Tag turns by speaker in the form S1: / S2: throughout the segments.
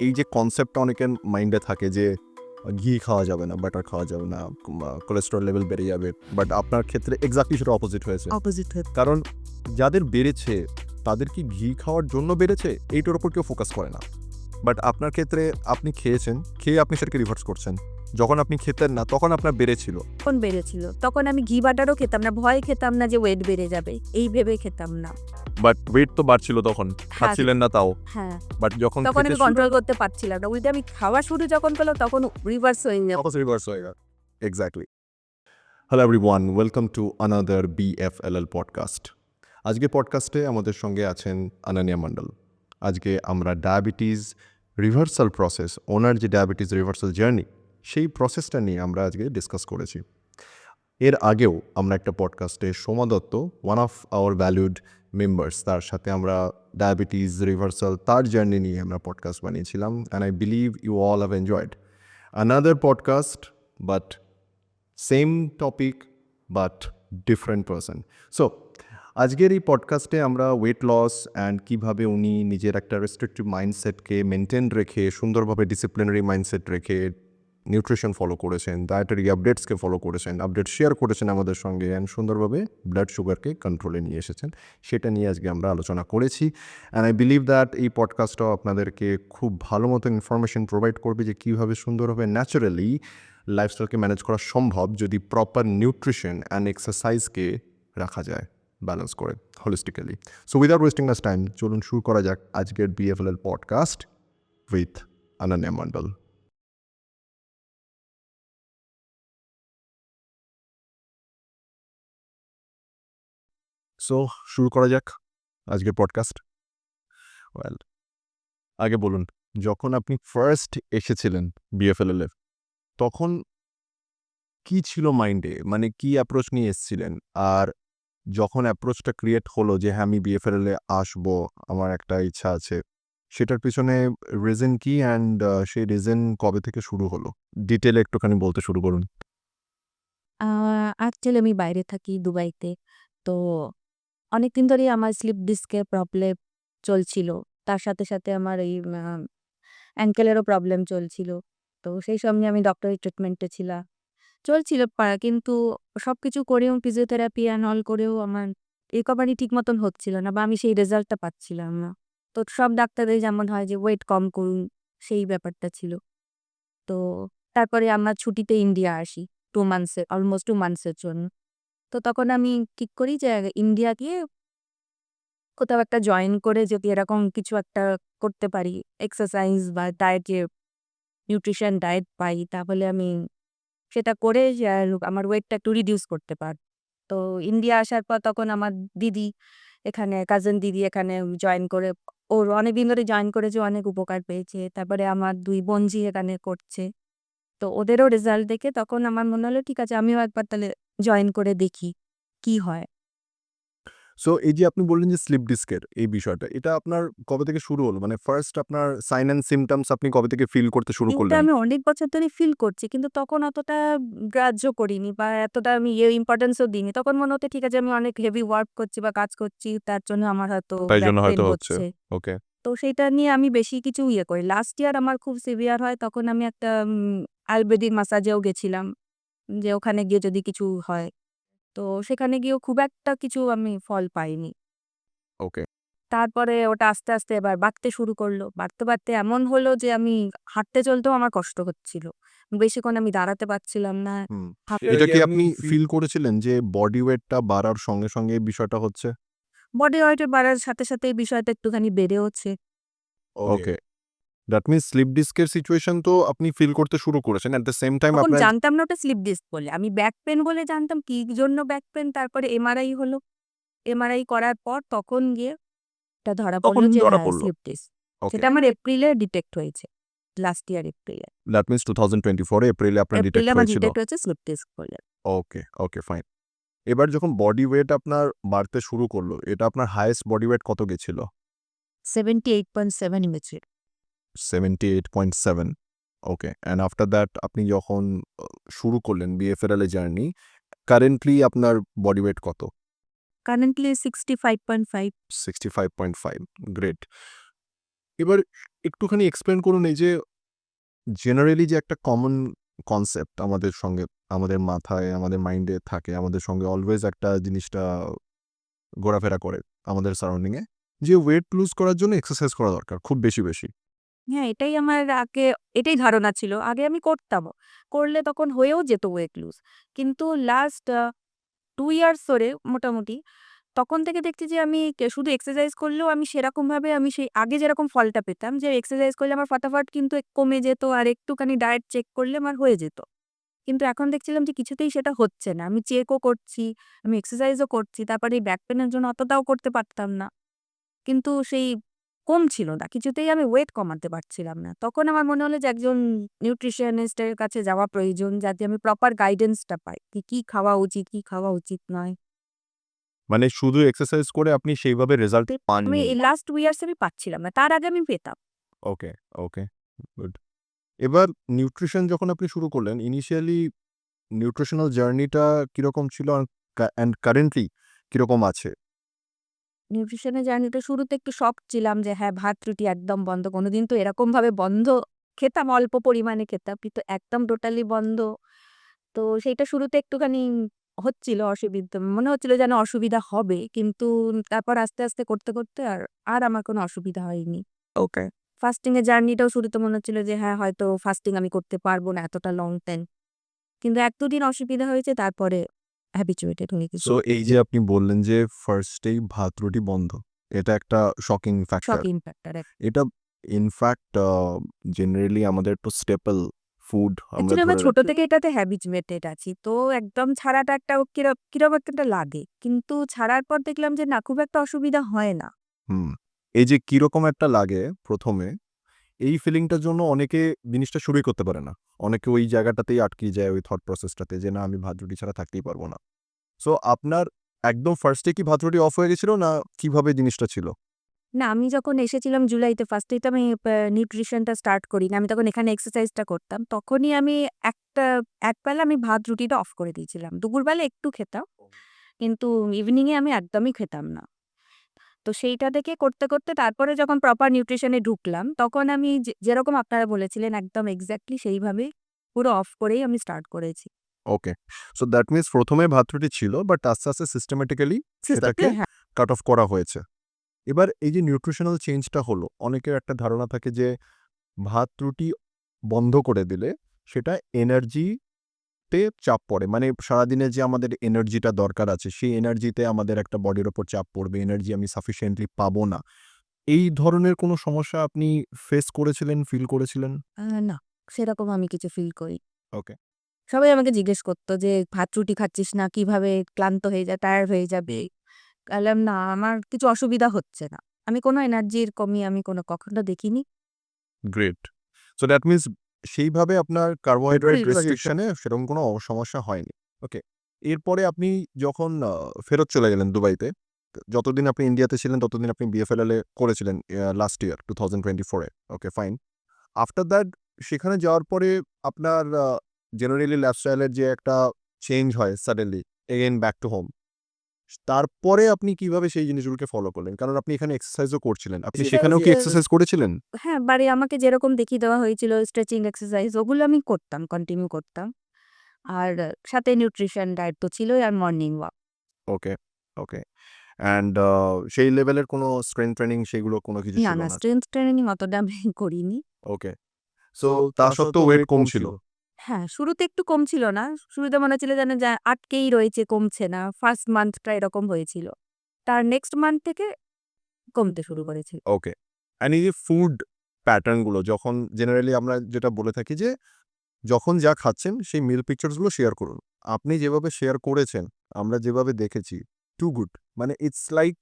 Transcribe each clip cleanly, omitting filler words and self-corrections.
S1: এই যে কনসেপ্টটা অনেকের মাইন্ডে থাকে যে ঘি খাওয়া যাবে না, বাটার খাওয়া যাবে না, কোলেস্টেরল লেভেল বেড়ে যাবে, বাট আপনার ক্ষেত্রে এক্স্যাক্টলি সেটা অপোজিট হয়েছে।
S2: অপোজিট হয়ে
S1: কারণ যাদের বেড়েছে তাদের কি ঘি খাওয়ার জন্য বেড়েছে এইটার উপর কেউ ফোকাস করে না, বাট আপনার ক্ষেত্রে আপনি খেয়েছেন, খেয়ে আপনি সেটাকে রিভার্স করছেন। যখন আপনি খেতেন না তখন আপনার বেড়েছিল,
S2: তখন বেড়েছিল, তখন আমি ঘি বাটারও খেতাম না, ভয় খেতাম না যে ওয়েট বেড়ে যাবে, এই ভেবে খেতাম না।
S1: বাট ওয়েট তো বাড়ছিল, তখন খাচ্ছিলেন না তাও,
S2: হ্যাঁ,
S1: বাট যখন
S2: তখন
S1: খেতে
S2: আমি কন্ট্রোল করতে পারছিলাম না, উল্টে আমি খাওয়া শুরু যখন করলাম তখন রিভার্স হয়ে গেল।
S1: রিভার্স হয়ে গেল। Exactly. Hello everyone, welcome to another BFLL podcast. আজকে পডকাস্টে আমাদের সঙ্গে আছেন আনানিয়া মণ্ডল। আজকে আমরা ডায়াবেটিস রিভার্সাল প্রসেস, ওনার যে ডায়াবেটিস রিভার্সাল জার্নি, সেই প্রসেসটা নিয়ে আমরা আজকে ডিসকাস করেছি। এর আগেও আমরা একটা পডকাস্টে Soma Dutta, one of our valued members, তার সাথে আমরা ডায়াবেটিস রিভার্সাল তার জার্নি নিয়ে আমরা পডকাস্ট বানিয়েছিলাম, and I believe you all have enjoyed another podcast, but same topic but different person. So আজকের এই পডকাস্টে আমরা ওয়েট লস অ্যান্ড কীভাবে উনি নিজের একটা রেস্ট্রিকটিভ মাইন্ডসেটকে মেনটেন রেখে, সুন্দরভাবে ডিসিপ্লিনারি মাইন্ডসেট রেখে নিউট্রিশন ফলো করেছেন, ডায়েটারি আপডেটসকে ফলো করেছেন, আপডেট শেয়ার করেছেন আমাদের সঙ্গে, অ্যান্ড সুন্দরভাবে ব্লাড সুগারকে কন্ট্রোলে নিয়ে এসেছেন, সেটা নিয়ে আজকে আমরা আলোচনা করেছি। অ্যান্ড আই বিলিভ দ্যাট এই পডকাস্টটাও আপনাদেরকে খুব ভালো মতো ইনফরমেশন প্রোভাইড করবে যে কীভাবে সুন্দরভাবে ন্যাচারালি লাইফস্টাইলকে ম্যানেজ করা সম্ভব যদি প্রপার নিউট্রিশন অ্যান্ড এক্সারসাইজকে রাখা যায় ব্যালেন্স করে holistically. So without wasting much time, চলুন শুরু করা যাক আজকের BFLL podcast with Ananya Mondal. So শুরু করা যাক আজকের পডকাস্ট। ওয়েল, আগে বলুন, যখন আপনি ফার্স্ট এসেছিলেন BFLL তখন কি ছিল মাইন্ডে, মানে কি অ্যাপ্রোচ নিয়ে এসেছিলেন? আর যখন অ্যাপ্রোচটা ক্রিয়েট হলো যে হ্যাঁ আমি BFLL আসবো, আমার একটা ইচ্ছা আছে, সেটার পিছনে রিজন কি অ্যান্ড সেই রিজন কবে থেকে শুরু হলো? ডিটেলে একটুখানি বলতে শুরু করুন।
S2: অ্যাকচুয়ালি আমি বাইরে থাকি দুবাইতে। তো অনেকদিন ধরেই আমার স্লিপ ডিস্কের প্রবলেম চলছিল। তার সাথে, সাথে আমার এই অ্যাঙ্কেলেরও প্রবলেম চলছিল। তো সেই সব নিয়ে আমি ডক্টরি ট্রিটমেন্টে ছিলাম। চলছিল কিন্তু সবকিছু করেও ফিজিওথেরাপি অ্যান্ড অল করেও আমার রিকভারি ঠিক মতন হচ্ছিল না, বা আমি সেই রেজাল্টটা পাচ্ছিলাম না। তো সব ডাক্তারদের যেমন হয় যে ওয়েট কম করুন, সেই ব্যাপারটা ছিল। তো তারপরে আমরা ছুটিতে ইন্ডিয়া আসি 2 মান্থসের, অলমোস্ট 2 মান্থসের জন্য। তো তখন আমি ঠিক করি যে ইন্ডিয়া গিয়ে কোথাও একটা জয়েন করে যদি এরকম কিছু একটা করতে পারি, এক্সারসাইজ বা ডায়েটে নিউট্রিশন ডায়েট পাই, তাহলে আমি সেটা করে যে আমার ওয়েটটা একটু রিডিউস করতে পারব। তো ইন্ডিয়া আসার পর তখন আমার দিদি এখানে, কাজিন দিদি এখানে জয়েন করে, ওর অনেকদিন ধরে জয়েন করেছে, অনেক উপকার পেয়েছে। তারপরে আমার 2 বোনঝি এখানে করছে। তো ওদেরও রেজাল্ট দেখে তখন আমার মনে হলো ঠিক আছে আমিও একবার তাহলে জয়েন করে দেখি কি হয়।
S1: সো এই যে আপনি বললেন যে স্লিপ ডিস্কের এই বিষয়টা, এটা আপনার কবে থেকে শুরু হলো? মানে ফার্স্ট আপনার সাইন অ্যান্ড সিম্পটমস আপনি কবে থেকে ফিল করতে শুরু
S2: এটা
S1: করলেন?
S2: আমি অনেক বছর ধরে ফিল করছি, কিন্তু তখন অতটা গ্রাহ্য করিনি বা এতটা আমি ইম্পর্টেন্সও দিইনি। তখন মনে হতো ঠিক আছে আমি অনেক হেভি ওয়ার্ক করছি বা কাজ করছি, তার জন্য আমার হয়তো
S1: তাই
S2: ব্যাক
S1: জন্য
S2: পেইন
S1: হয়তো হচ্ছে।
S2: হচ্ছে।
S1: ওকে।
S2: তো সেইটা নিয়ে আমি বেশি কিছু করি। লাস্ট ইয়ার আমার খুব সিভিয়ার হয়, তখন আমি একটা আয়ুর্বেদিক মাসাজেও গেছিলাম, যে ওখানে গিয়ে যদি কিছু হয়। তো সেখানে গিয়েও খুব একটা কিছু আমি ফল পাইনি।
S1: ওকে।
S2: তারপরে ওটা আস্তে, আস্তে এবার বাড়তে শুরু করলো। বাড়তে, বাড়তে এমন হলো যে আমি হাঁটতে চলতেও আমার কষ্ট হচ্ছিল। বেশিক্ষণ আমি দাঁড়াতে পারছিলাম না।
S1: হুম।
S2: হাঁটতে
S1: এটা কি আপনি ফিল করেছিলেন যে বডি ওয়েটটা বাড়ার সঙ্গে, সঙ্গে এই বিষয়টা হচ্ছে?
S2: বডি ওয়েট বাড়ার সাথে, সাথে এই বিষয়টা একটুখানি বেড়েওছে।
S1: ওকে। দ্যাট মিনস স্লিপ ডিস্কের সিচুয়েশন তো আপনি ফিল করতে শুরু করেছেন। এট দ্য সেম টাইম
S2: তখন
S1: আপনার
S2: জানতাম না ওটা স্লিপ ডিস্ক বলে। আমি ব্যাক পেইন বলে জানতাম, কি জন্য ব্যাক পেইন, তারপরে এমআরআই হলো। এমআরআই করার পর তখন গিয়ে এটা ধরা
S1: তখন
S2: পড়ল যে
S1: ধরা
S2: হ্যাঁ,
S1: পড়ল।
S2: Slip disc.
S1: ওকে।
S2: সেটা আমার এপ্রিলে ডিটেক্ট হয়েছে। লাস্ট ইয়ার এপ্রিলে।
S1: দ্যাট মিনস 2024 এপ্রিলে আপনার
S2: এপ্রিলে
S1: ডিটেক্ট
S2: আমার
S1: হয়েছিল।
S2: ডিটেক্ট হয়েছে স্লিপ ডিস্ক বলে।
S1: ওকে, ওকে ফাইন। এবার যখন বডি ওয়েট আপনার বাড়তে শুরু করলো, এটা আপনার হাইয়েস্ট বডি ওয়েট কত গেছিল?
S2: 78.7 ইমেজে।
S1: 78.7। ওকে, অ্যান্ড আফটার দ্যাট আপনি যখন শুরু করলেন BFLL এর জার্নি, কারেন্টলি আপনার বডি ওয়েট কত?
S2: কারেন্টলি 65.5।
S1: 65.5। গ্রেট। এবার একটুখানি এক্সপ্লেন করুন এই যে জেনারেলি যে একটা কমন কনসেপ্ট আমাদের সঙ্গে, আমাদের মাথায়, আমাদের মাইন্ডে থাকে, আমাদের সঙ্গে অলওয়েজ একটা জিনিসটা ঘোরাফেরা করে আমাদের সারাউন্ডিংয়ে, যে ওয়েট লুজ করার জন্য এক্সারসাইজ করা দরকার খুব বেশি।
S2: হ্যাঁ, এটাই আমার আগে এটাই ধারণা ছিল। আগে আমি করতামও। করলে তখন হয়েও যেত ওয়েট লুজ। কিন্তু লাস্ট 2 ইয়ার্স ধরে মোটামুটি তখন থেকে দেখছি যে আমি শুধু এক্সারসাইজ করলেও আমি সেরকমভাবে আমি সেই আগে যেরকম ফলটা পেতাম যে এক্সারসাইজ করলে আমার ফটাফট কিন্তু কমে যেত আর একটুখানি ডায়েট চেক করলে আমার হয়ে যেত। কিন্তু এখন দেখছিলাম যে কিছুতেই সেটা হচ্ছে না। আমি চেকও করছি, আমি এক্সারসাইজও করছি। তারপরে এই ব্যাক পেইনের জন্য অতটাও করতে পারতাম না। কিন্তু সেই কমছিল না। কিছুতেই আমি ওয়েট কমাতে পারছিলাম না। তখন আমার মনে হলো যে একজন নিউট্রিশনিস্ট এর কাছে যাওয়া প্রয়োজন যাতে আমি প্রপার গাইডেন্সটা পাই। কি খাওয়া উচিত, কি খাওয়া উচিত নয়।
S1: মানে শুধু এক্সারসাইজ করে আপনি সেইভাবে রেজাল্ট
S2: তো আমি
S1: পাননি।
S2: এই লাস্ট 2 ইয়ার্স আমি পাচ্ছিলাম না। তার আগে আমি পেতাম।
S1: ওকে, ওকে, গুড। এবার নিউট্রিশন যখন আপনি শুরু করলেন, ইনিশিয়ালি নিউট্রিশনাল জার্নিটা কিরকম ছিল অ্যান্ড কারেন্টলি কিরকম আছে?
S2: নিউট্রিশনের জার্নিটা শুরুতে একটু শক ছিলাম যে হ্যাঁ, ভাত-রুটি একদম বন্ধ। কোনোদিন তো এরকমভাবে বন্ধ খেতাম, অল্প পরিমাণে খেতাম। কিন্তু একদম টোটালি বন্ধ। তো সেইটা শুরুতে একটুখানি হচ্ছিল অসুবিধা। মনে হচ্ছিল যেন অসুবিধা হবে। কিন্তু তারপর আস্তে করতে আর আমার কোনো অসুবিধা হয়নি। ওকে। ফাস্টিং এর জার্নিটাও শুরুতে মনে হচ্ছিল যে হ্যাঁ, হয়তো ফাস্টিং আমি করতে পারব না এতটা লং টাইম। কিন্তু ১-২ দিন অসুবিধা হয়েছে তারপরে হ্যাবিচুয়েটেড হয়ে গেছি।
S1: সো এই যে আপনি বললেন যে ফার্স্টেই ভাত-রুটি বন্ধ। এটা একটা শকিং ফ্যাক্টর।
S2: শকিং ফ্যাক্টর
S1: এটা ইনফ্যাক্ট জেনারেলি আমাদের তো স্টেপল ফুড আমরা
S2: অ্যাকচুয়ালি আমরা
S1: ধরে
S2: ছোট
S1: রাখি।
S2: থেকে এটাতে হ্যাবিচুয়েটেড আছি। তো একদম ছাড়াটা একটা কিরকম একটা লাগে। কিন্তু ছাড়ার পর দেখলাম যে না খুব একটা অসুবিধা হয় না।
S1: হুম। এই যে কিরকম একটা লাগে ১ম এ, এই ফিলিংটার জন্য অনেকে জিনিসটা শুরুই করতে পারে না। অনেকে ওই জায়গাটাতেই আটকে যায় ওই থট প্রসেসটাতে যে না আমি ভাত-রুটি ছাড়া থাকতেই পারব না। সো আপনার একদম ফার্স্ট এ কি ভাত-রুটি অফ হয়ে গেছিল না কিভাবে জিনিসটা ছিল?
S2: না, আমি যখন এসেছিলাম জুলাইতে ফার্স্টেই তো আমি নিউট্রিশনটা স্টার্ট করিনি। আমি তখন এখানে এক্সারসাইজটা করতাম। তখনই আমি একটা একবেলা আমি ভাত রুটিটা অফ করে দিয়েছিলাম। দুপুরবেলা একটু খেতাম। কিন্তু ইভনিং এ আমি একদমই খেতাম না। তো সেইটা থেকে করতে তারপরে যখন প্রপার নিউট্রিশন এ ঢুকলাম, তখন আমি যেরকম আপনারা বলেছিলেন একদম এক্সাক্টলি সেইভাবেই পুরো অফ করেই আমি স্টার্ট করেছি।
S1: ওকে। সো দ্যাট মিনস ১ম এ ভাত-রুটি ছিল বাট আস্তে সিস্টেমেটিক্যালি সেটাকে
S2: হ্যাঁ।
S1: কাট অফ করা হয়েছে। এবার এই যে নিউট্রিশনাল চেঞ্জটা হলো, অনেকের একটা ধারণা থাকে যে ভাত-রুটি বন্ধ করে দিলে সেটা এনার্জিতে চাপ পড়ে। মানে সারাদিনে যে আমাদের এনার্জিটা দরকার আছে, সেই এনার্জিতে আমাদের একটা বডির উপর চাপ পড়বে। এনার্জি আমি সাফিসিয়েন্টলি পাবো না। এই ধরনের কোনো সমস্যা আপনি ফেস করেছিলেন, ফিল করেছিলেন?
S2: না, সেরকম আমি কিছু ফিল করি
S1: ওকে,
S2: সবাই আমাকে জিজ্ঞেস করত যে, "ভাত রুটি খাচ্ছিস না? কিভাবে ক্লান্ত হয়ে টায়ার্ড হয়ে যাবে?" বললাম, "না, আমার কিছু অসুবিধা হচ্ছে না। আমি কোনো এনার্জির কমি আমি কখনো দেখিনি।"
S1: গ্রেট। সো দ্যাট মিনস সেইভাবে আপনার কার্বোহাইড্রেট
S2: Right.
S1: রেস্ট্রিকশন এ সেরকম কোনো সমস্যা হয়নি। ওকে। এরপরে আপনি যখন ফেরত চলে গেলেন দুবাইতে, যতদিন আপনি ইন্ডিয়াতে ছিলেন ততদিন আপনি বিএফএলএল এ করেছিলেন last year 2024 A. Okay, fine. After that সেখানে যাওয়ার পরে আপনার জেনারেলি লাইফস্টাইল এর যে একটা চেঞ্জ হয় suddenly again back to home. তারপরে আপনি কিভাবে সেই জিনিসগুলোকে ফলো করলেন? কারণ আপনি এখানে এক্সারসাইজও করছিলেন। আপনি সেখানেও কি এক্সারসাইজ করেছিলেন?
S2: হ্যাঁ, বাড়ি আমাকে যেরকম দেখিয়ে দেওয়া হয়েছিল স্ট্রেচিং এক্সারসাইজ ওগুলো আমি করতাম, কন্টিনিউ করতাম। আর সাথে নিউট্রিশন ডায়েট তো ছিলই আর morning walk.
S1: Okay, okay. And সেই লেভেলের কোনো স্ট্রেংথ ট্রেনিং সেগুলো কোনো কিছু ছিল
S2: না,
S1: না।
S2: স্ট্রেংথ ট্রেনিং অতটা আমি করিনি।
S1: ওকে। সো তা সত্ত্বেও ওয়েট কম ছিল।
S2: হ্যাঁ, শুরুতে একটু কম ছিল না। শুরুতে মনে হচ্ছিল যেন আটকেই রয়েছে, কমছে না। ফার্স্ট মান্থটা এরকম হয়েছিল। তার নেক্সট মান্থ থেকে কমতে শুরু করেছে।
S1: ওকে। অ্যান্ড এই যে ফুড প্যাটার্ন গুলো যখন জেনারেলি আমরা যেটা বলে থাকি যে, যখন যা খাচ্ছেন সেই মিল পিকচারস গুলো শেয়ার করুন। আপনি যেভাবে শেয়ার করেছেন, আমরা যেভাবে দেখেছি, টু গুড। মানে ইটস লাইক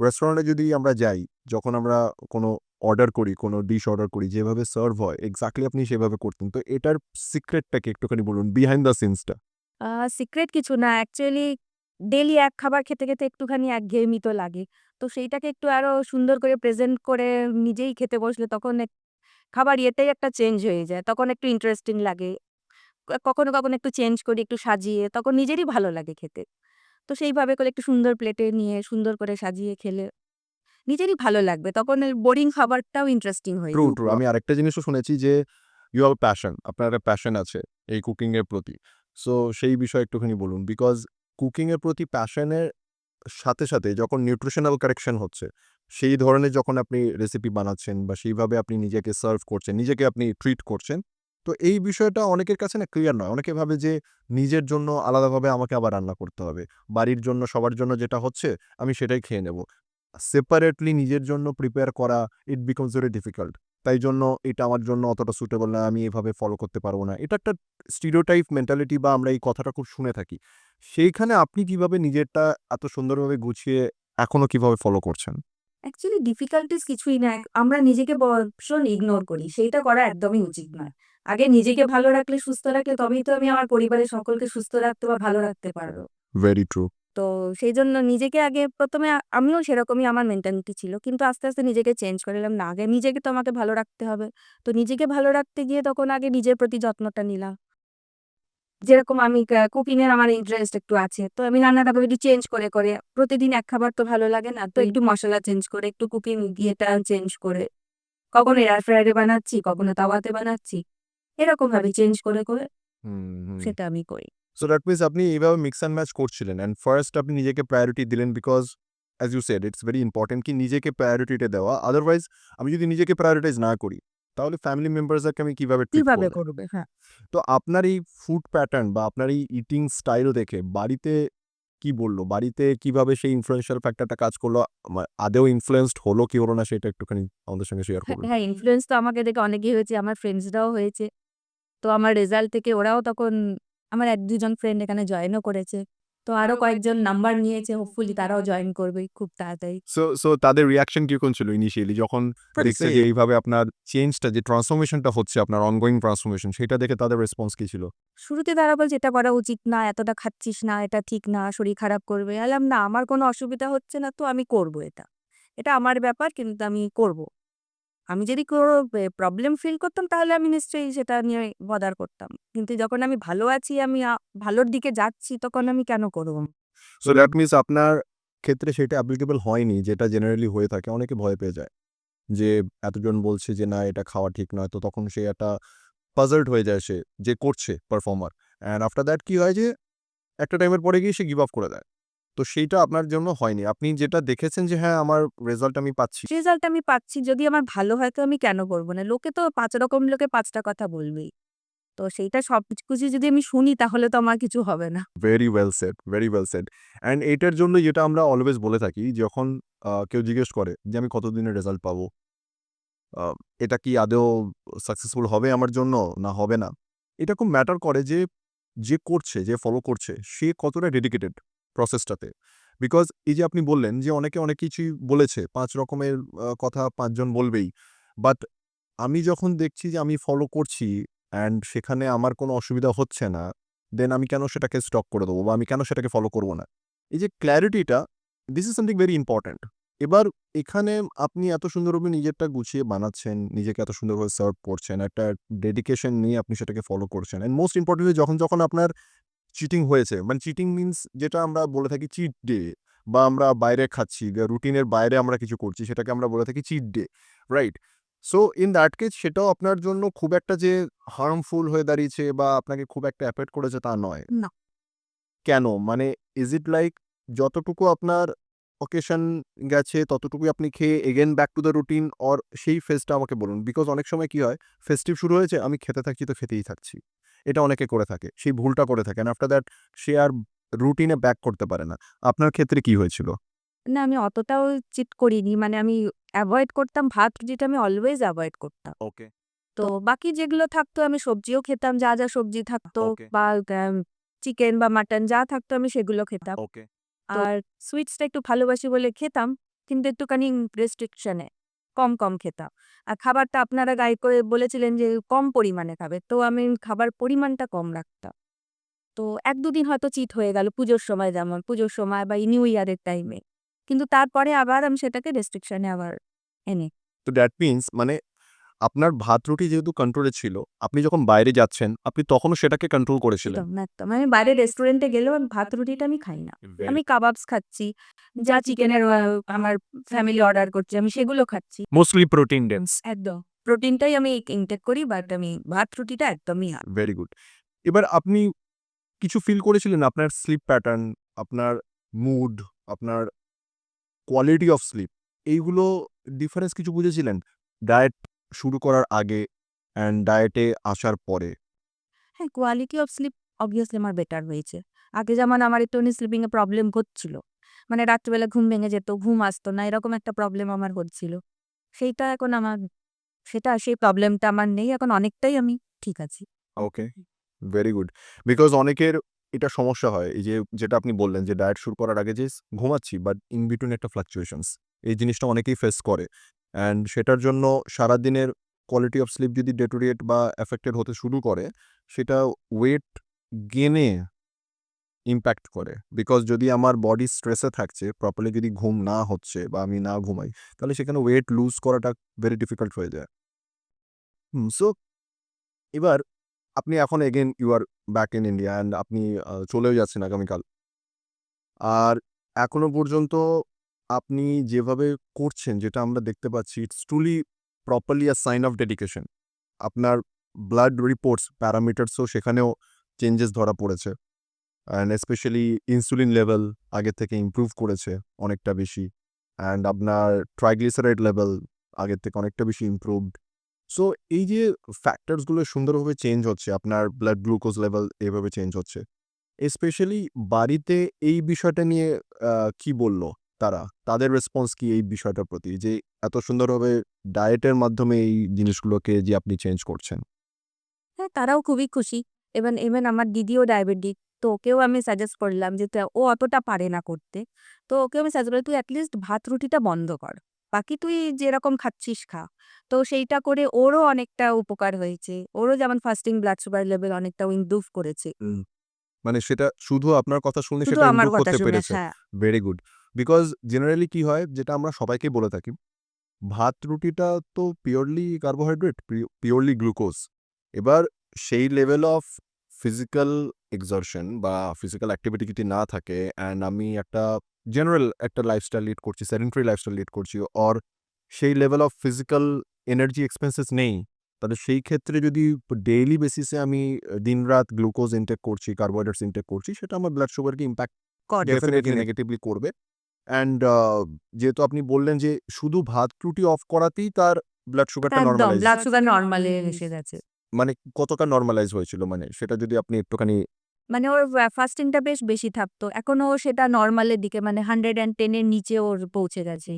S1: রেস্টুরেন্টে যদি আমরা যাই, যখন আমরা কোনো অর্ডার করি, কোনো ডিশ অর্ডার করি, যেভাবে সার্ভ হয় এক্সাক্টলি আপনি সেভাবে করতেন। তো এটার সিক্রেটটা কি একটুখানি বলুন? বিহাইন্ড দ্য সিনস টা।
S2: আ সিক্রেট কিছু না। অ্যাকচুয়ালি ডেইলি এক খাবার খেতে একটুখানি একঘেয়েমি তো লাগে। তো সেইটাকে একটু আরো সুন্দর করে প্রেজেন্ট করে নিজেই খেতে বসলে তখন খাবার ইয়েতেই একটা চেঞ্জ হয়ে যায়। তখন একটু ইন্টারেস্টিং লাগে। কখনো একটু চেঞ্জ করি, একটু সাজিয়ে তখন নিজেরই ভালো লাগে খেতে। তো সেইভাবে করে একটু সুন্দর প্লেটে নিয়ে সুন্দর করে সাজিয়ে খেলে নিজেরই ভালো লাগবে। তখন বোরিং খাবারটাও ইন্টারেস্টিং হয়ে
S1: ট্রু, ট্রু।
S2: উঠবে।
S1: আমি আরেকটা জিনিসও শুনেছি যে ইউ হ্যাভ প্যাশন। আপনার একটা প্যাশন আছে এই কুকিং এর প্রতি। সো সেই বিষয়ে একটুখানি বলুন। বিকজ কুকিং এর প্রতি প্যাশনের সাথে, সাথে যখন নিউট্রিশনাল কারেকশন হচ্ছে, সেই ধরনের যখন আপনি রেসিপি বানাচ্ছেন বা সেইভাবে আপনি নিজেকে সার্ভ করছেন, নিজেকে আপনি ট্রিট করছেন, তো এই বিষয়টা অনেকের কাছে না ক্লিয়ার নয়। অনেকে ভাবে যে নিজের জন্য আলাদাভাবে আমাকে আবার রান্না করতে হবে। বাড়ির জন্য সবার জন্য যেটা হচ্ছে আমি সেটাই খেয়ে নেব। সেপারেটলি নিজের জন্য প্রিপেয়ার করা ইট বিকামস ভেরি ডিফিকাল্ট। তাই জন্য এটা আমার জন্য অতটা সুটেবল না, আমি এভাবে ফলো করতে পারব না। এটা একটা স্টিরিওটাইপ মেন্টালিটি বা আমরা এই কথাটা খুব শুনে থাকি। সেইখানে আপনি কিভাবে নিজেরটা এত সুন্দরভাবে গুছিয়ে এখনো কিভাবে ফলো করছেন?
S2: অ্যাকচুয়ালি ডিফিকাল্টিজ কিছুই না। আমরা নিজেকে ভীষণ ইগনোর করি। সেইটা করা একদমই উচিত নয়। আগে নিজেকে ভালো রাখলে, সুস্থ রাখলে তবেই তো আমি আমার পরিবারের সকলকে সুস্থ রাখতে বা ভালো রাখতে পারব।
S1: Very true.
S2: তো সেইজন্য নিজেকে আগে ১ম এ আমিও সেরকমই আমার মেন্টালিটি ছিল। কিন্তু আস্তে, আস্তে নিজেকে চেঞ্জ করে নিলাম। না, আগে নিজেকে তো আমাকে ভালো রাখতে হবে। তো নিজেকে ভালো রাখতে গিয়ে তখন আগে নিজের প্রতি যত্নটা নিলাম। যেরকম আমি কুকিং এর আমার ইন্টারেস্ট একটু আছে। তো আমি রান্নাটা একটু চেঞ্জ করে, করে প্রতিদিন এক খাবার তো ভালো লাগে না। তো একটু মসলা চেঞ্জ করে, একটু কুকিং ইয়েটা চেঞ্জ করে, কখনো এয়ার ফ্রায়ারে বানাচ্ছি, কখনো তাওয়াতে বানাচ্ছি। এরকমভাবে চেঞ্জ করে, করে
S1: হুম, হুম।
S2: সেটা আমি করি।
S1: সো দ্যাট মিনস আপনি এইভাবে মিক্স অ্যান্ড ম্যাচ করছিলেন অ্যান্ড ফার্স্ট আপনি নিজেকে প্রায়োরিটি দিলেন because as you said it's very important কি নিজেকে প্রায়োরিটিটা দেওয়া। আদারওয়াইজ আমি যদি নিজেকে প্রায়োরিটাইজ না করি, তাহলে ফ্যামিলি মেম্বার্সদেরকে আমি কিভাবে ট্রিট
S2: কিভাবে
S1: করব?
S2: করবে? হ্যাঁ।
S1: তো আপনার এই ফুড প্যাটার্ন বা আপনার এই ইটিং স্টাইল দেখে বাড়িতে কি বলল? বাড়িতে কিভাবে সেই ইনফ্লুয়েন্সিয়াল ফ্যাক্টরটা কাজ করলো? আদৌ ইনফ্লুয়েন্সড হলো কি হলো না সেটা একটুখানি আমাদের সঙ্গে শেয়ার
S2: হ্যাঁ,
S1: করুন।
S2: হ্যাঁ, ইনফ্লুয়েন্স তো আমাকে দেখে অনেকেই হয়েছে। আমার ফ্রেন্ডসরাও হয়েছে। তো আমার রেজাল্ট থেকে ওরাও তখন আমার ১-২ জন ফ্রেন্ড এখানে জয়েনও করেছে। তো আরো কয়েকজন নাম্বার নিয়েছে। হোপফুলি তারাও জয়েন করবে খুব তাড়াতাড়ি।
S1: সো তাদের রিঅ্যাকশন কিরকম ছিল ইনিশিয়ালি যখন দেখছে যে এইভাবে আপনার চেঞ্জটা যে ট্রান্সফরমেশনটা হচ্ছে আপনার অনগোয়িং ট্রান্সফরমেশন সেটা দেখে তাদের রেসপন্স কি ছিল?
S2: শুরুতে তারা বলছে, "এটা করা উচিত না, এতটা খাচ্ছিস না, এটা ঠিক না, শরীর খারাপ করবে।" আমি বললাম, "না, আমার কোনো অসুবিধা হচ্ছে না তো আমি করব এটা। এটা আমার ব্যাপার কিন্তু আমি করব। আমি যদি কোনো প্রবলেম ফিল করতাম তাহলে আমি নিশ্চয়ই সেটা নিয়ে বদার করতাম। কিন্তু যখন আমি ভালো আছি, আমি ভালোর দিকে যাচ্ছি তখন আমি কেন করব?"
S1: সো দ্যাট মিনস আপনার ক্ষেত্রে সেটা অ্যাপ্লিকেবল হয়নি যেটা জেনারেলি হয়ে থাকে। অনেকে ভয় পেয়ে যায়। যে এতজন বলছে যে না এটা খাওয়া ঠিক নয়। তো তখন সে একটা পাজলড হয়ে যায় সে যে করছে পারফর্মার। অ্যান্ড আফটার দ্যাট কি হয় যে একটা টাইমের পরে গিয়ে সে গিভ আপ করে দেয়। তো সেইটা আপনার জন্য হয়নি। আপনি যেটা দেখেছেন যে হ্যাঁ, আমার রেজাল্ট আমি পাচ্ছি।
S2: রেজাল্ট আমি পাচ্ছি, যদি আমার ভালো হয় তো আমি কেন করব না? লোকে তো ৫ রকম লোকে ৫ টা কথা বলবেই। তো সেইটা সবকিছু যদি আমি শুনি তাহলে তো আমার কিছু হবে না।
S1: Very well shed, very well shed. And এইটার জন্য যেটা আমরা অলওয়েজ বলে থাকি যখন কেউ জিজ্ঞেস করে যে আমি কতদিনে রেজাল্ট পাবো? আ এটা কি আদৌ সাকসেসফুল হবে আমার জন্য না হবে না? এটা খুব ম্যাটার করে যে, যে করছে, যে ফলো করছে সে কতটা ডেডিকেটেড প্রসেসটাতে। বিকজ এই যে আপনি বললেন যে অনেকে অনেক কিছুই বলেছে ৫ রকমের কথা ৫ জন বলবেই। বাট আমি যখন দেখছি যে আমি ফলো করছি অ্যান্ড সেখানে আমার কোনো অসুবিধা হচ্ছে না, দেন আমি কেন সেটাকে স্টপ করে দেবো বা আমি কেন সেটাকে ফলো করব না? এই যে ক্ল্যারিটিটা, this is something very important. এবার এখানে আপনি এত সুন্দরভাবে নিজেরটা গুছিয়ে বানাচ্ছেন, নিজেকে এত সুন্দরভাবে সার্ভ করছেন, একটা ডেডিকেশন নিয়ে আপনি সেটাকে ফলো করছেন। অ্যান্ড মোস্ট ইম্পোর্টেন্টলি যখন আপনার চিটিং হয়েছে, মানে চিটিং মিনস যেটা আমরা বলে থাকি চিট ডে বা আমরা বাইরে খাচ্ছি, রুটিনের বাইরে আমরা কিছু করছি সেটাকে আমরা বলে থাকি cheat day, right? So in that case সেটাও আপনার জন্য খুব একটা যে হার্মফুল হয়ে দাঁড়িয়েছে বা আপনাকে খুব একটা এফেক্ট করেছে তা নয়।
S2: না।
S1: কেন? মানে ইজ ইট লাইক যতটুকু আপনার অকেশন গেছে ততটুকুই আপনি খেয়ে again back to the routine or সেই ফেজটা আমাকে বলুন। বিকজ অনেক সময় কি হয় ফেস্টিভ শুরু হয়েছে আমি খেতে থাকছি তো খেতেই থাকছি। এটা অনেকে করে থাকে। সেই ভুলটা করে থাকে। অ্যান্ড আফটার দ্যাট সে আর রুটিনে ব্যাক করতে পারে না। আপনার ক্ষেত্রে কি হয়েছিল?
S2: না, আমি অতটাও চিট করিনি। মানে আমি এভয়েড করতাম, ভাত রুটিটা আমি অলওয়েজ এভয়েড করতাম।
S1: ওকে,
S2: তো বাকি যেগুলো থাকতো আমি সবজিও খেতাম, যা, যা সবজি থাকতো
S1: ওকে,
S2: বা চিকেন বা মাটন যা থাকতো আমি সেগুলো খেতাম।
S1: ওকে,
S2: আর সুইটসটা একটু ভালোবাসি বলে খেতাম, কিন্তু একটুখানি রেস্ট্রিকশন এ কম, কম খেতাম। আর খাবারটা আপনারা গাইড করে বলেছিলেন যে কম পরিমাণে খাবে। তো আমি খাবার পরিমাণটা কম রাখতাম। তো ১-২ দিন হয়তো চিট হয়ে গেল পুজোর সময়, যেমন পুজোর সময় বা নিউ ইয়ারের টাইমে। কিন্তু তারপরে আবার আমি সেটাকে রেস্ট্রিকশন এ আবার এনে
S1: তো দ্যাট মিনস মানে আপনার ভাত রুটি যেহেতু কন্ট্রোলে ছিল, আপনি যখন বাইরে যাচ্ছেন, আপনি তখনও সেটাকে কন্ট্রোল করেছিলেন।
S2: একদম, একদম। আমি বাইরে রেস্টুরেন্টে গেলেও আমি ভাত রুটিটা আমি খাই না। আমি কাবাবস খাচ্ছি। যা চিকেনের আমার ফ্যামিলি অর্ডার করছে আমি সেগুলো খাচ্ছি।
S3: Mostly protein dense.
S2: একদম। প্রোটিনটাই আমি ইনটেক করি বাট আমি ভাত রুটিটা একদমই
S1: ভেরি গুড। এবার আপনি কিছু ফিল করেছিলেন আপনার স্লিপ প্যাটার্ন, আপনার মুড, আপনার কোয়ালিটি অফ স্লিপ এইগুলো ডিফারেন্স কিছু বুঝেছিলেন? ডায়েট শুরু করার আগে অ্যান্ড ডায়েটে আসার পরে?
S2: হ্যাঁ, কোয়ালিটি অফ স্লিপ অবভিয়াসলি আমার বেটার হয়েছে। আগে যেমন আমার একটুখানি স্লিপিং এ প্রবলেম হচ্ছিল। মানে রাত্রিবেলা ঘুম ভেঙে যেত, ঘুম আসতো না। এরকম একটা প্রবলেম আমার হচ্ছিল। সেইটা এখন আমার সেই প্রবলেমটা আমার নেই। এখন অনেকটাই আমি ঠিক আছি।
S1: ওকে, ভেরি গুড। বিকজ অনেকের এটা সমস্যা হয়। এই যে যেটা আপনি বললেন যে ডায়েট শুরু করার আগে যে ঘুমাচ্ছি বাট ইন বিটুইন একটা ফ্লাকচুয়েশনস। এই জিনিসটা অনেকেই ফেস করে। অ্যান্ড সেটার জন্য সারাদিনের কোয়ালিটি অফ স্লিপ যদি ডেটোরিয়েট বা এফেক্টেড হতে শুরু করে, সেটা ওয়েট গেইনে ইমপ্যাক্ট করে। বিকজ যদি আমার বডি স্ট্রেসে থাকছে, প্রপারলি যদি ঘুম না হচ্ছে বা আমি না ঘুমাই, তাহলে সেখানে ওয়েট লুজ করাটা ভেরি ডিফিকাল্ট হয়ে যায়। সো এবার আপনি এখন again you are back in India and আপনি চলেও যাচ্ছেন আগামীকাল। আর এখনো পর্যন্ত আপনি যেভাবে করছেন যেটা আমরা দেখতে পাচ্ছি it's truly properly a sign of dedication. আপনার ব্লাড রিপোর্টস প্যারামিটারসও সেখানেও চেঞ্জেস ধরা পড়েছে। অ্যান্ড স্পেশালি ইনসুলিন লেভেল আগের থেকে ইমপ্রুভ করেছে অনেকটা বেশি। অ্যান্ড আপনার ট্রাইগ্লিসারাইড লেভেল আগের থেকে অনেকটা বেশি ইমপ্রুভড। সো এই যে ফ্যাক্টরসগুলো সুন্দরভাবে চেঞ্জ হচ্ছে, আপনার ব্লাড গ্লুকোজ লেভেল এভাবে চেঞ্জ হচ্ছে। স্পেশালি বাড়িতে এই বিষয়টা নিয়ে কি বলল তারা? তাদের রেসপন্স কি এই বিষয়টার প্রতি? যে এত সুন্দরভাবে ডায়েটের মাধ্যমে এই জিনিসগুলোকে যে আপনি চেঞ্জ করছেন?
S2: হ্যাঁ, তারাও খুবই খুশি। ইভেন আমার দিদিও ডায়াবেটিক। তো ওকেও আমি সাজেস্ট করলাম যে ও অতটা পারে না করতে। তো ওকে আমি সাজেস্ট করলাম, "তুই এটলিস্ট ভাত রুটিটা বন্ধ কর। বাকি তুই যেরকম খাচ্ছিস খা।" তো সেইটা করে ওরও অনেকটা উপকার হয়েছে। ওরও যেমন ফাস্টিং ব্লাড সুগার লেভেল অনেকটা ইমপ্রুভ করেছে।
S1: মানে সেটা শুধু আপনার কথা শুনে
S2: শুধু
S1: সেটা
S2: আমার
S1: ইমপ্রুভ
S2: কথা
S1: করতে
S2: শুনে
S1: পেরেছে।
S2: হ্যাঁ,
S1: ভেরি গুড। বিকজ জেনারেলি কি হয় যেটা আমরা সবাইকে বলে থাকি, ভাত রুটিটা তো পিওরলি কার্বোহাইড্রেট, পিওরলি গ্লুকোজ। এবার সেই লেভেল অফ ফিজিক্যাল এক্সারশন বা ফিজিক্যাল অ্যাক্টিভিটি যদি না থাকে অ্যান্ড আমি একটা জেনারেল একটা লাইফস্টাইল লিড করছি, সেডেন্টারি লাইফস্টাইল লিড করছি অর সেই level of physical energy expenses নেই, তাহলে সেই ক্ষেত্রে যদি ডেইলি বেসিসে আমি দিনরাত গ্লুকোজ ইনটেক করছি, কার্বোহাইড্রেটস ইনটেক করছি, সেটা আমার ব্লাড সুগারকে ইম্প্যাক্ট
S2: করে।
S1: ডেফিনেটলি নেগেটিভলি করবে। অ্যান্ড যেহেতু আপনি বললেন যে শুধু ভাত রুটি অফ করাতেই তার ব্লাড সুগারটা
S2: একদম
S1: নরমালাইজ,
S2: ব্লাড সুগার নরমালে এসে গেছে।
S1: মানে কতটা নরমালাইজ হয়েছিল? মানে সেটা যদি আপনি একটুখানি
S2: মানে ওর ফাস্টিংটা বেশ বেশি থাকতো। এখন ও সেটা নরমালের দিকে মানে 110 এর নিচে ওর পৌঁছে গেছে।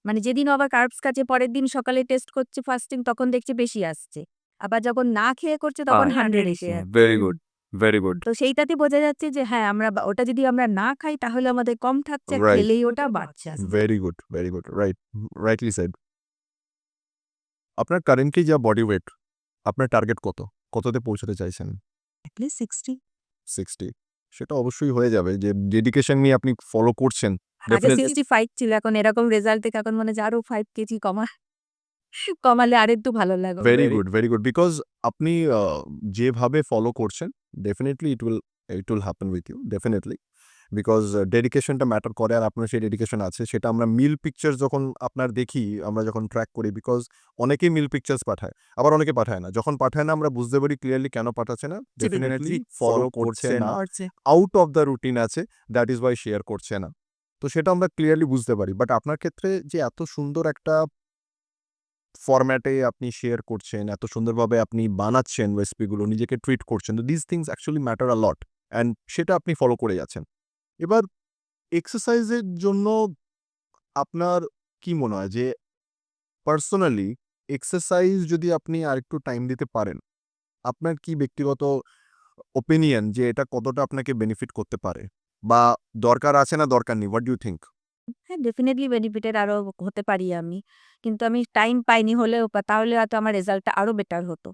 S2: মানে যেদিন ও আবার কার্বস খাচ্ছে পরের দিন সকালে টেস্ট করছে ফাস্টিং তখন দেখছি বেশি আসছে। আবার যখন না খেয়ে করছে তখন 100 এসে যাচ্ছে।
S3: Very good, very good.
S2: তো সেইটাতে বোঝা যাচ্ছে যে হ্যাঁ, ওটা যদি আমরা না খাই তাহলে আমাদের কম থাকছে, আর
S1: রাইট,
S2: খেলেই ওটা বাড়ছে আস্তে।
S1: Very good, very good, right, rightly said. আপনার কারেন্টলি যা বডি ওয়েট, আপনার টার্গেট কত? কততে পৌঁছাতে চাইছেন?
S2: At least 60।
S1: 60? সেটা অবশ্যই হয়ে যাবে। যে ডেডিকেশন নিয়ে আপনি ফলো করছেন
S2: আগে
S1: ডেফিনেটলি
S2: 65 ছিল, এখন এরকম রেজাল্ট দেখে এখন মনে হচ্ছে আরো 5 কেজি কমালে আরেকটু ভালো লাগবে।
S1: Very good, very good. Because আপনি যেভাবে ফলো করছেন definitely it will happen with you definitely. Because ডেডিকেশনটা ম্যাটার করে আর আপনার সেই ডেডিকেশন আছে। সেটা আমরা মিল পিকচার্স যখন আপনার দেখি, আমরা যখন ট্র্যাক করি, বিকজ অনেকেই মিল পিকচার্স পাঠায়, আবার অনেকে পাঠায় না। যখন পাঠায় না আমরা বুঝতে পারি ক্লিয়ারলি কেন পাঠাচ্ছে না। ডেফিনিটলি ফলো করছে না, আউট অফ দ্য রুটিন আছে, দ্যাট ইজ ওয়াই শেয়ার করছে না। তো সেটা আমরা ক্লিয়ারলি বুঝতে পারি। বাট আপনার ক্ষেত্রে যে এত সুন্দর একটা ফরম্যাটে আপনি শেয়ার করছেন, এত সুন্দরভাবে আপনি বানাচ্ছেন রেসিপিগুলো, নিজেকে ট্রিট করছেন। তো this things actually matter a lot and সেটা আপনি ফলো করে যাচ্ছেন। এবার এক্সারসাইজের জন্য আপনার কি মনে হয় যে পার্সোনালি এক্সারসাইজ যদি আপনি আরেকটু টাইম দিতে পারেন, আপনার কি ব্যক্তিগত ওপিনিয়ন যে এটা কতটা আপনাকে বেনিফিট করতে পারে? বা দরকার আছে না দরকার নেই? What do you think?
S2: হ্যাঁ, ডেফিনিটলি বেনিফিটেড আরো হতে পারি আমি। কিন্তু আমি টাইম পাইনি হলেও তাহলে হয়তো আমার রেজাল্টটা আরো বেটার হতো।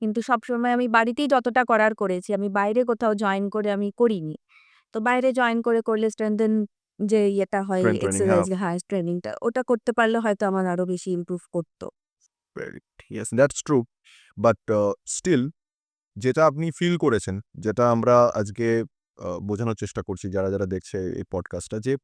S2: কিন্তু সবসময় আমি বাড়িতেই যতটা করার করেছি। আমি বাইরে কোথাও জয়েন করে আমি করিনি। তো বাইরে জয়েন করলে স্ট্রেংথেন যে ইয়েটা হয়
S1: স্ট্রেংথ ট্রেনিং, হ্যাঁ।
S2: এক্সারসাইজ হ্যাঁ, ট্রেনিংটা ওটা করতে পারলে হয়তো আমার আরো বেশি ইমপ্রুভ করত।
S1: Yes that's true but still যেটা আপনি ফিল করেছেন, যেটা আমরা আজকে বোঝানোর চেষ্টা করছি যারা যারা দেখছে এই পডকাস্টটা, যে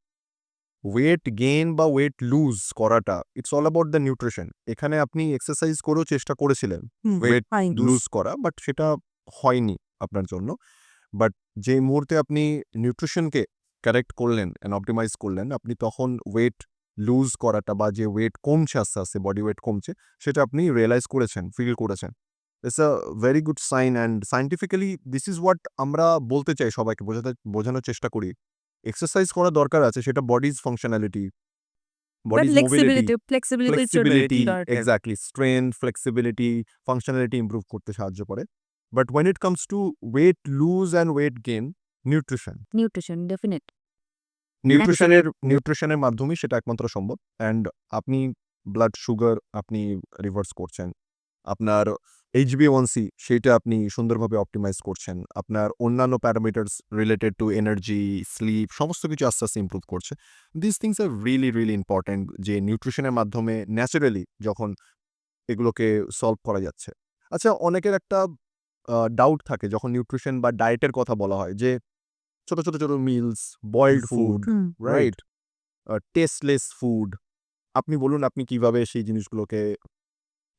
S1: ওয়েট গেইন বা ওয়েট লুজ করাটা it's all about the nutrition. এখানে আপনি এক্সারসাইজ করেও চেষ্টা করেছিলেন ওয়েট লুজ করা, বাট সেটা হয়নি আপনার জন্য। বাট যে মুহূর্তে আপনি নিউট্রিশনকে কারেক্ট করলেন অ্যান্ড অপটিমাইজ করলেন, আপনি তখন ওয়েট লুজ করাটা বা যে ওয়েট কমছে আস্তে আস্তে বডি ওয়েট কমছে, সেটা আপনি রিয়েলাইজ করেছেন, ফিল করেছেন। It's a very good sign and scientifically this is what আমরা বলতে চাই, সবাইকে বোঝানোর চেষ্টা করি। এক্সারসাইজ করা দরকার আছে, সেটা body's functionality, body's mobility, flexibility, exactly strength, flexibility, functionality improve করতে সাহায্য করে। But when it comes to weight lose and weight gain,
S2: nutrition definite.
S1: নিউট্রিশনের মাধ্যমেই সেটা একমাত্র সম্ভব। অ্যান্ড আপনি ব্লাড সুগার আপনি রিভার্স করছেন, আপনার HbA1c সেইটা আপনি সুন্দরভাবে অপটিমাইজ করছেন, আপনার অন্যান্য parameters related to energy, sleep সমস্ত কিছু আস্তে আস্তে ইমপ্রুভ করছে। This things are really really important, যে নিউট্রিশনের মাধ্যমে ন্যাচারালি যখন এগুলোকে সলভ করা যাচ্ছে। আচ্ছা, অনেকের একটা ডাউট থাকে যখন নিউট্রিশন বা ডায়েটের কথা বলা হয়, যে ছোট ছোট ছোট meals, boiled food, right, tasteless food. আপনি বলুন আপনি কিভাবে সেই জিনিসগুলোকে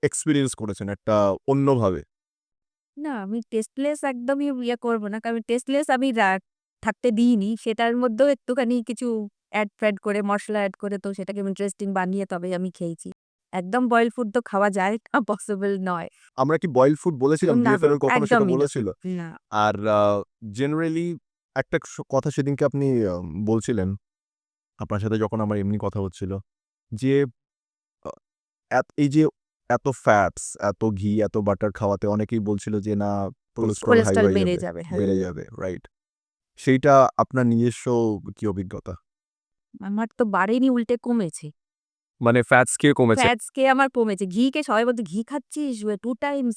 S1: এক্সপেরিয়েন্স করেছেন একটা অন্যভাবে?
S2: না, আমি টেস্টলেস একদমই করব না। কারণ টেস্টলেস আমি থাকতে দিইনি। সেটার মধ্যেও একটুখানি কিছু অ্যাড করে, মসলা অ্যাড করে তো সেটাকে ইন্টারেস্টিং বানিয়ে তবে আমি খেয়েছি। একদম বয়েলড ফুড তো খাওয়া যায় না, পসিবল নয়।
S1: আমরা কি বয়েলড ফুড বলেছিলাম?
S2: না,
S1: BFL কখনো সেটা
S2: একদমই না।
S1: বলেছিল?
S2: না।
S1: আর জেনারেলি একটা কথা সেদিনকে আপনি বলছিলেন, আপনার সাথে যখন আমার এমনি কথা হচ্ছিল, যে আ এই যে এত ফ্যাটস, এত ঘি, এত বাটার খাওয়াতে অনেকেই বলছিল যে না কোলেস্টেরল হাই
S2: কোলেস্টেরল
S1: হয়ে
S2: বেড়ে
S1: যাবে,
S2: যাবে। হ্যাঁ।
S1: বেড়ে যাবে, রাইট? সেইটা আপনার নিজস্ব কি অভিজ্ঞতা?
S2: আমার তো বাড়েনি, উল্টে কমেছে।
S3: মানে ফ্যাটস খেয়ে কমেছে।
S2: ফ্যাটস খেয়ে আমার কমেছে। ঘি খেয়ে সবাই বলতো, "ঘি খাচ্ছিস 2 টাইমস,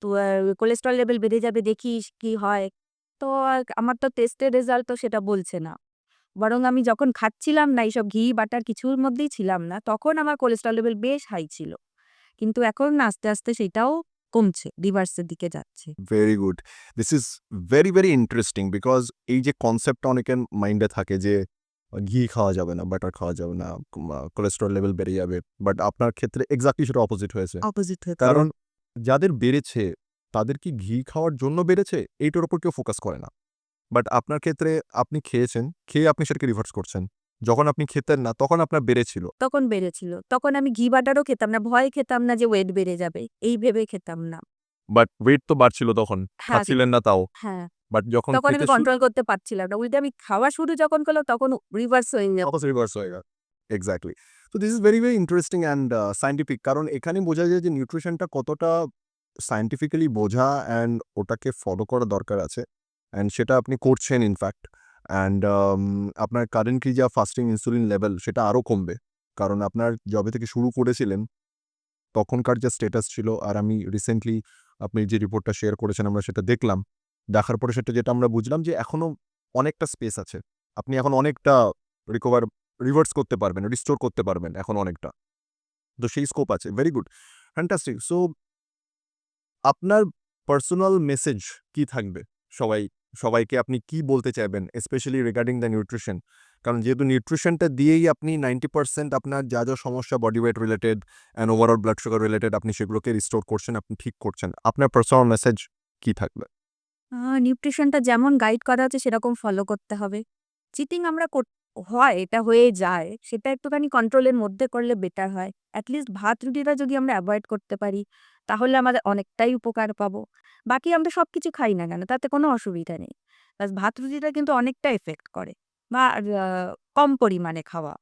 S2: তো কোলেস্টেরল লেভেল বেড়ে যাবে, দেখিস কি হয়।" তো আমার তো টেস্টের রেজাল্ট তো সেটা বলছে না। বরং আমি যখন খাচ্ছিলাম না, এইসব ঘি, বাটার কিছুর মধ্যেই ছিলাম না, তখন আমার কোলেস্টেরল লেভেল বেশ হাই ছিল। কিন্তু এখন আস্তে আস্তে সেটাও কমছে, রিভার্সের দিকে যাচ্ছে।
S1: Very good. This is very, very interesting because এই যে কনসেপ্টটা অনেকের মাইন্ডে থাকে যে ঘি খাওয়া যাবে না, বাটার খাওয়া যাবে না, কোলেস্টেরল লেভেল বেড়ে যাবে। বাট আপনার ক্ষেত্রে এক্স্যাক্টলি সেটা অপোজিট হয়েছে।
S2: অপোজিট হয়েছে।
S1: কারণ যাদের বেড়েছে, তাদের কি ঘি খাওয়ার জন্য বেড়েছে? এইটার উপর কেউ ফোকাস করে না। বাট আপনার ক্ষেত্রে আপনি খেয়েছেন, খেয়ে আপনি সেটাকে রিভার্স করছেন। যখন আপনি খেতেন না, তখন আপনার বেড়েছিল।
S2: তখন বেড়েছিল। তখন আমি ঘি বাটারও খেতাম না। ভয়ে খেতাম না যে ওয়েট বেড়ে যাবে। এই ভেবে খেতাম না।
S1: বাট ওয়েট তো বাড়ছিল তখন।
S2: হ্যাঁ,
S1: খাচ্ছিলেন না তাও।
S2: হ্যাঁ।
S1: বাট যখন
S2: তখন
S1: খেতে
S2: আমি কন্ট্রোল করতে পারছিলাম না। উল্টে আমি খাওয়া শুরু যখন করলাম তখন রিভার্স হয়ে যাবে।
S1: অপোজিট রিভার্স হয়ে গেল। Exactly. So this is very, very interesting and scientific. কারণ এখানে বোঝা যায় যে নিউট্রিশনটা কতটা সায়েন্টিফিক্যালি বোঝা অ্যান্ড ওটাকে ফলো করা দরকার আছে। অ্যান্ড সেটা আপনি করছেন ইনফ্যাক্ট। অ্যান্ড আপনার কারেন্টলি যা ফাস্টিং ইনসুলিন লেভেল সেটা আরও কমবে। কারণ আপনার যবে থেকে শুরু করেছিলেন তখনকার যা স্ট্যাটাস ছিল, আর আমি রিসেন্টলি আপনি যে রিপোর্টটা শেয়ার করেছেন আমরা সেটা দেখলাম। দেখার পরে সেটা যেটা আমরা বুঝলাম যে এখনো অনেকটা স্পেস আছে। আপনি এখন অনেকটা রিভার্স করতে পারবেন, রিস্টোর করতে পারবেন এখন অনেকটা। তো সেই স্কোপ আছে। Very good, fantastic. সো আপনার পার্সোনাল মেসেজ কি থাকবে সবাইকে আপনি কি বলতে চাইবেন স্পেশালি রিগার্ডিং দ্য নিউট্রিশন? কারণ যেহেতু নিউট্রিশনটা দিয়েই আপনি 90% আপনার যা যা সমস্যা body weight related and overall blood sugar related আপনি সেগুলোকে রিস্টোর করছেন, আপনি ঠিক করছেন। আপনার পার্সোনাল মেসেজ কি থাকবে?
S2: নিউট্রিশনটা যেমন গাইড করা আছে সেরকম ফলো করতে হবে। চিটিং আমরা হয়, এটা হয়ে যায়। সেটা একটুখানি কন্ট্রোলের মধ্যে করলে বেটার হয়। এটলিস্ট ভাত রুটিটা যদি আমরা এভয়েড করতে পারি, তাহলে আমাদের অনেকটাই উপকার পাবো। বাকি আমরা সবকিছু খাই না কেন, তাতে কোনো অসুবিধা নেই। বাস ভাত রুটিটা কিন্তু অনেকটা এফেক্ট করে, বা কম পরিমাণে খাওয়া।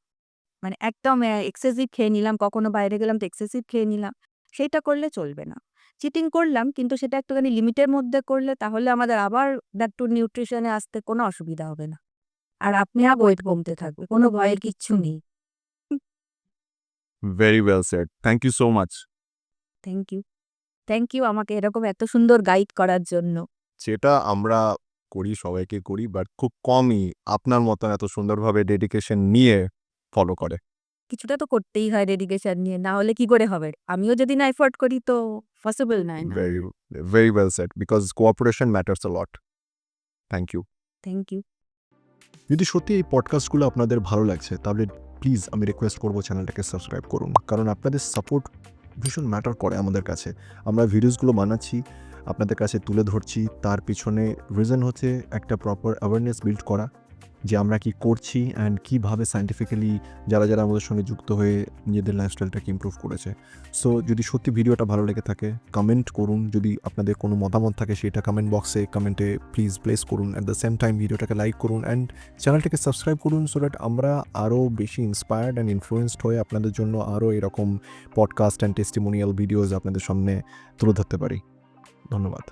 S2: মানে একদম এক্সেসিভ খেয়ে নিলাম, কখনো বাইরে গেলাম তো এক্সেসিভ খেয়ে নিলাম, সেইটা করলে চলবে না। চিটিং করলাম কিন্তু সেটা একটুখানি লিমিটের মধ্যে করলে তাহলে আমাদের আবার ব্যাক টু নিউট্রিশনে আসতে কোনো অসুবিধা হবে না। আর আপনি ওয়েট কমতে থাকবে। কোনো ভয়ের কিচ্ছু নেই।
S1: Very well said. Thank you so much.
S2: Thank you. Thank you আমাকে এরকম এত সুন্দর গাইড করার জন্য।
S1: যেটা আমরা করি, সবাইকে করি, বাট খুব কমই আপনার মতন এত সুন্দরভাবে ডেডিকেশন নিয়ে ফলো করে।
S2: কিছুটা তো করতেই হয় ডেডিকেশন নিয়ে, না হলে কি করে হবে? আমিও যদি না এফোর্ট করি তো পসিবল নয় না।
S1: Very very well said because cooperation matters a lot. Thank you.
S2: Thank you.
S1: যদি সত্যি এই পডকাস্টগুলো আপনাদের ভালো লাগছে তাহলে প্লিজ আমি রিকোয়েস্ট করবো চ্যানেলটাকে সাবস্ক্রাইব করুন, কারণ আপনাদের সাপোর্ট ভীষণ ম্যাটার করে আমাদের কাছে। আমরা ভিডিওসগুলো বানাচ্ছি, আপনাদের কাছে তুলে ধরছি, তার পিছনে রিজন হচ্ছে একটা প্রপার অ্যাওয়ারনেস বিল্ড করা যে আমরা কি করছি অ্যান্ড কীভাবে সায়েন্টিফিক্যালি যারা যারা আমাদের সঙ্গে যুক্ত হয়ে নিজেদের লাইফস্টাইলটাকে ইমপ্রুভ করেছে। সো যদি সত্যি ভিডিওটা ভালো লেগে থাকে কমেন্ট করুন, যদি আপনাদের কোনো মতামত থাকে সেটা কমেন্ট বক্সে কমেন্টে প্লিজ প্লেস করুন। অ্যাট দ্য সেম টাইম ভিডিওটাকে লাইক করুন অ্যান্ড চ্যানেলটাকে সাবস্ক্রাইব করুন, সো দ্যাট আমরা আরও বেশি ইন্সপায়ার্ড অ্যান্ড ইনফ্লুয়েসড হয়ে আপনাদের জন্য আরও এরকম পডকাস্ট অ্যান্ড টেস্টিমোনিয়াল ভিডিওস আপনাদের সামনে তুলে ধরতে পারি। ধন্যবাদ।